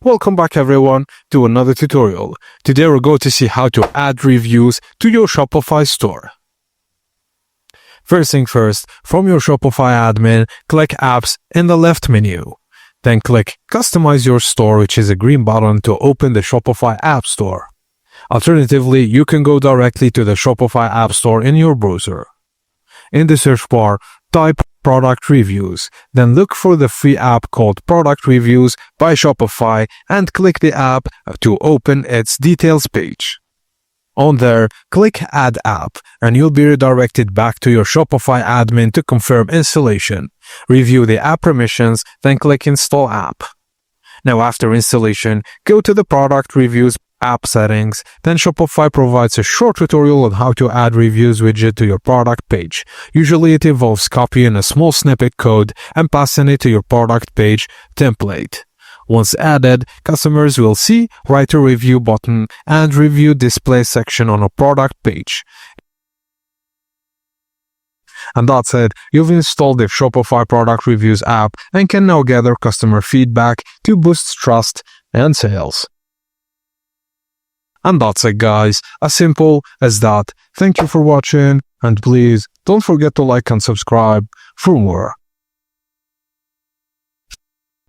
Welcome back everyone to another tutorial. Today we're going to see how to add reviews to your Shopify store. First thing first, from your Shopify admin, click Apps in the left menu. Then click Customize Your Store, which is a green button to open the Shopify App Store. Alternatively, you can go directly to the Shopify App Store in your browser. In the search bar, type Product Reviews, then look for the free app called Product Reviews by Shopify and click the app to open its details page. On there, click Add App and you'll be redirected back to your Shopify admin to confirm installation. Review the app permissions, then click Install App. Now after installation, go to the Product Reviews app settings, then Shopify provides a short tutorial on how to add reviews widget to your product page. Usually it involves copying a small snippet code and passing it to your product page template. Once added, customers will see Write a Review button and Review Display section on a product page. And that's it, you've installed the Shopify Product Reviews app and can now gather customer feedback to boost trust and sales. And that's it guys, as simple as that. Thank you for watching and please don't forget to like and subscribe for more.